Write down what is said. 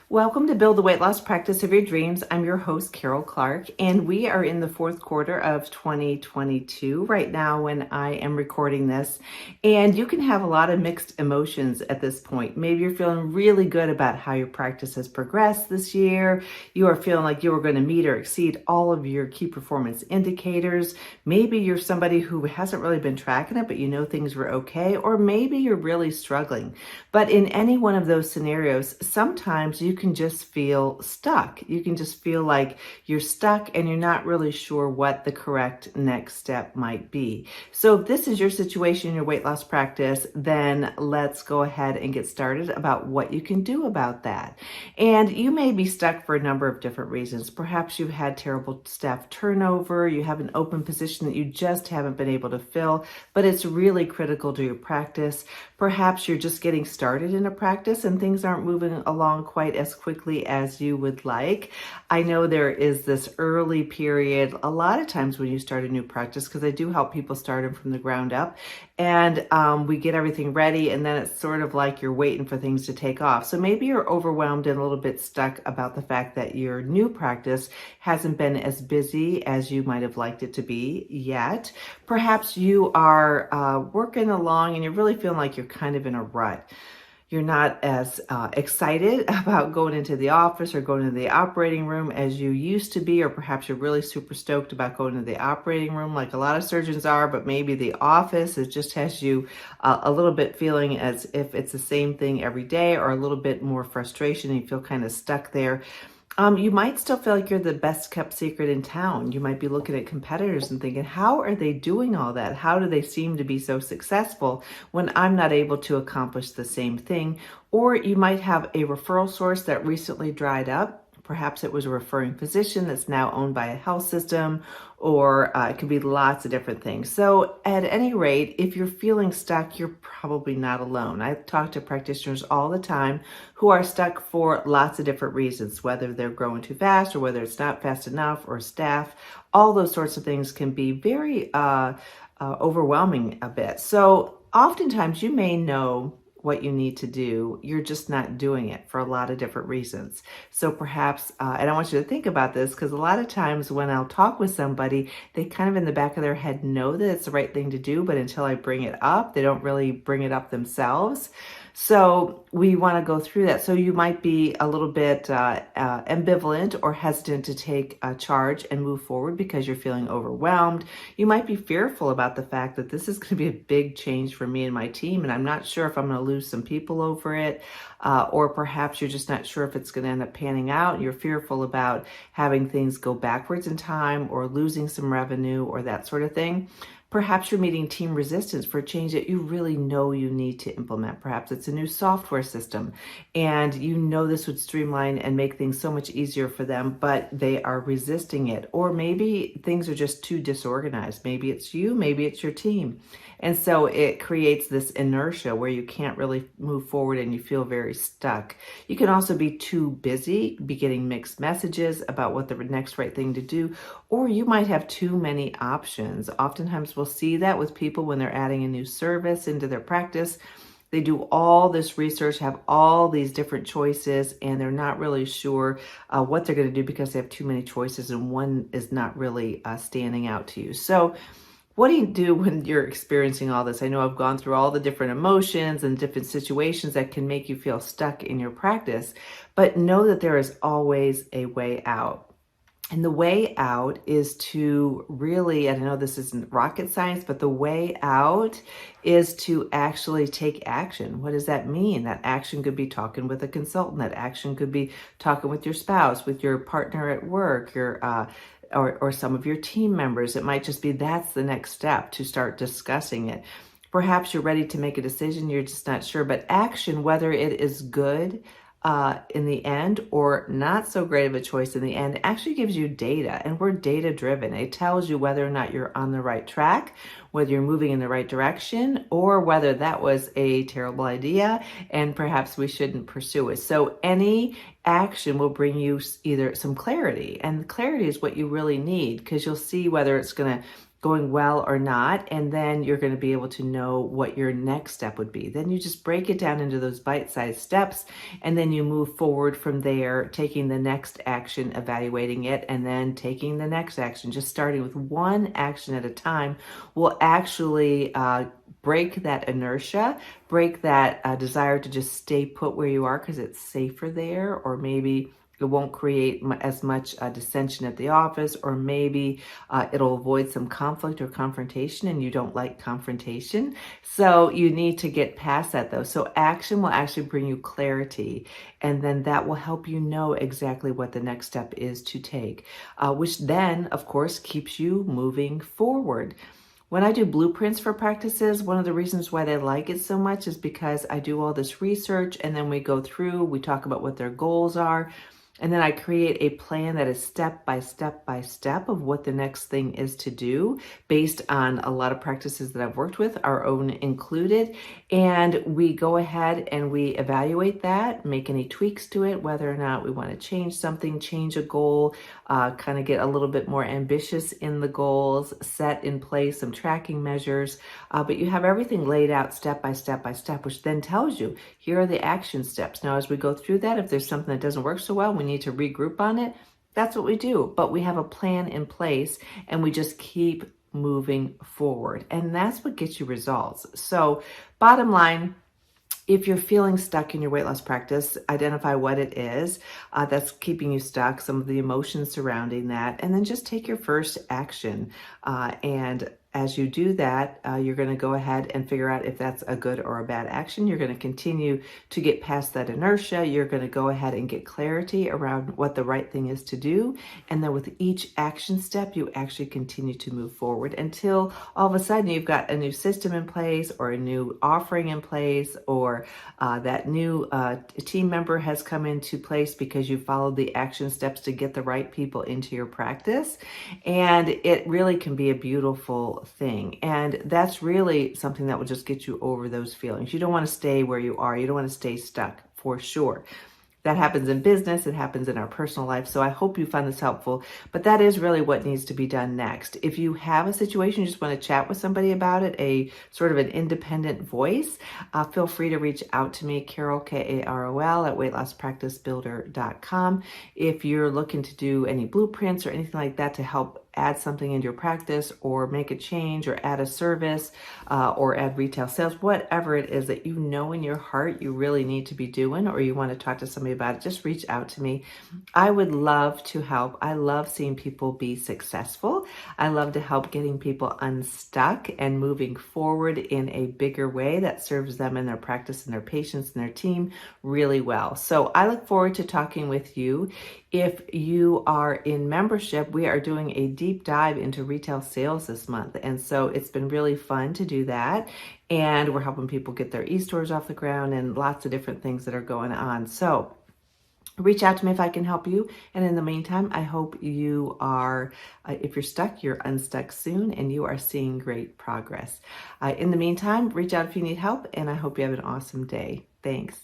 Welcome to Build the Weight Loss Practice of Your Dreams. I'm your host, Carol Clark, and we are in the fourth quarter of 2022 right now when I am recording this. And you can have a lot of mixed emotions at this point. Maybe you're feeling really good about how your practice has progressed this year. You are feeling like you are going to meet or exceed all of your key performance indicators. Maybe you're somebody who hasn't really been tracking it, but you know things were okay. Or maybe you're really struggling. But in any one of those scenarios, sometimes you can just feel stuck. You can just feel like you're stuck and you're not really sure what the correct next step might be. So if this is your situation in your weight loss practice, then let's go ahead and get started about what you can do about that. And you may be stuck for a number of different reasons. Perhaps you've had terrible staff turnover, you have an open position that you just haven't been able to fill, but it's really critical to your practice. Perhaps you're just getting started in a practice and things aren't moving along quite as quickly as you would like. I know there is this early period a lot of times when you start a new practice, because I do help people start them from the ground up, and we get everything ready, and then it's sort of like you're waiting for things to take off. So maybe you're overwhelmed and a little bit stuck about the fact that your new practice hasn't been as busy as you might have liked it to be yet. Perhaps you are working along and you're really feeling like you're kind of in a rut. You're not as excited about going into the office or going into the operating room as you used to be, or perhaps you're really super stoked about going to the operating room like a lot of surgeons are, but maybe the office, it just has you a little bit feeling as if it's the same thing every day, or a little bit more frustration and you feel kind of stuck there. You might still feel like you're the best kept secret in town. You might be looking at competitors and thinking, how are they doing all that? How do they seem to be so successful when I'm not able to accomplish the same thing? Or you might have a referral source that recently dried up. Perhaps it was a referring physician that's now owned by a health system, or it could be lots of different things. So at any rate, if you're feeling stuck, you're probably not alone. I talk to practitioners all the time who are stuck for lots of different reasons, whether they're growing too fast or whether it's not fast enough, or staff. All those sorts of things can be very overwhelming a bit. So oftentimes you may know what you need to do. You're just not doing it for a lot of different reasons. So perhaps, and I want you to think about this, because a lot of times when I'll talk with somebody, they kind of in the back of their head know that it's the right thing to do, but until I bring it up, they don't really bring it up themselves. So we want to go through that. So you might be a little bit ambivalent or hesitant to take a charge and move forward because you're feeling overwhelmed. You might be fearful about the fact that this is going to be a big change for me and my team, and I'm not sure if I'm going to lose some people over it, or perhaps you're just not sure if it's going to end up panning out. You're fearful about having things go backwards in time or losing some revenue or that sort of thing. Perhaps you're meeting team resistance for a change that you really know you need to implement. Perhaps it's a new software system and you know this would streamline and make things so much easier for them, but they are resisting it. Or maybe things are just too disorganized. Maybe it's you, maybe it's your team. And so it creates this inertia where you can't really move forward and you feel very stuck. You can also be too busy, be getting mixed messages about what the next right thing to do, or you might have too many options. Oftentimes we'll see that with people when they're adding a new service into their practice. They do all this research, have all these different choices, and they're not really sure what they're going to do because they have too many choices and one is not really standing out to you. So what do you do when you're experiencing all this? I know I've gone through all the different emotions and different situations that can make you feel stuck in your practice, but know that there is always a way out. And the way out is to really, I know this isn't rocket science, but the way out is to actually take action. What does that mean? That action could be talking with a consultant. That action could be talking with your spouse, with your partner at work, or some of your team members. It might just be that's the next step, to start discussing it. Perhaps you're ready to make a decision, you're just not sure, but action, whether it is good in the end or not so great of a choice in the end, actually gives you data, and we're data driven. It tells you whether or not you're on the right track, whether you're moving in the right direction, or whether that was a terrible idea and perhaps we shouldn't pursue it. So any action will bring you either some clarity, and clarity is what you really need, because you'll see whether it's going to going well or not, and then you're going to be able to know what your next step would be. Then you just break it down into those bite-sized steps, and then you move forward from there, taking the next action, evaluating it, and then taking the next action. Just starting with one action at a time will actually break that inertia, break that desire to just stay put where you are because it's safer there, or maybe it won't create as much dissension at the office, or maybe it'll avoid some conflict or confrontation, and you don't like confrontation. So you need to get past that though. So action will actually bring you clarity, and then that will help you know exactly what the next step is to take, which then, of course, keeps you moving forward. When I do blueprints for practices, one of the reasons why they like it so much is because I do all this research, and then we go through, we talk about what their goals are, and then I create a plan that is step by step by step of what the next thing is to do based on a lot of practices that I've worked with, our own included. And we go ahead and we evaluate that, make any tweaks to it, whether or not we want to change something, change a goal, kind of get a little bit more ambitious in the goals, set in place some tracking measures. But you have everything laid out step by step by step, which then tells you, here are the action steps. Now, as we go through that, if there's something that doesn't work so well, we need to regroup on it. That's what we do. But we have a plan in place, and we just keep moving forward. And that's what gets you results. So bottom line, if you're feeling stuck in your weight loss practice, identify what it is that's keeping you stuck, some of the emotions surrounding that, and then just take your first action. And as you do that, you're going to go ahead and figure out if that's a good or a bad action. You're going to continue to get past that inertia. You're going to go ahead and get clarity around what the right thing is to do. And then with each action step, you actually continue to move forward until all of a sudden you've got a new system in place, or a new offering in place, or that new team member has come into place because you followed the action steps to get the right people into your practice. And it really can be a beautiful thing. And that's really something that will just get you over those feelings. You don't want to stay where you are. You don't want to stay stuck, for sure. That happens in business, it happens in our personal life. So I hope you found this helpful, but that is really what needs to be done next. If you have a situation, you just want to chat with somebody about it, a sort of an independent voice, feel free to reach out to me, Carol, Karol, at weightlosspracticebuilder.com. If you're looking to do any blueprints or anything like that to help add something into your practice, or make a change, or add a service, or add retail sales, whatever it is that you know in your heart you really need to be doing, or you want to talk to somebody about it, just reach out to me. I would love to help. I love seeing people be successful. I love to help getting people unstuck and moving forward in a bigger way that serves them and their practice and their patients and their team really well. So I look forward to talking with you. If you are in membership, we are doing a deep dive into retail sales this month. And so it's been really fun to do that. And we're helping people get their e-stores off the ground, and lots of different things that are going on. So reach out to me if I can help you. And in the meantime, I hope you are, if you're stuck, you're unstuck soon, and you are seeing great progress. In the meantime, reach out if you need help, and I hope you have an awesome day. Thanks.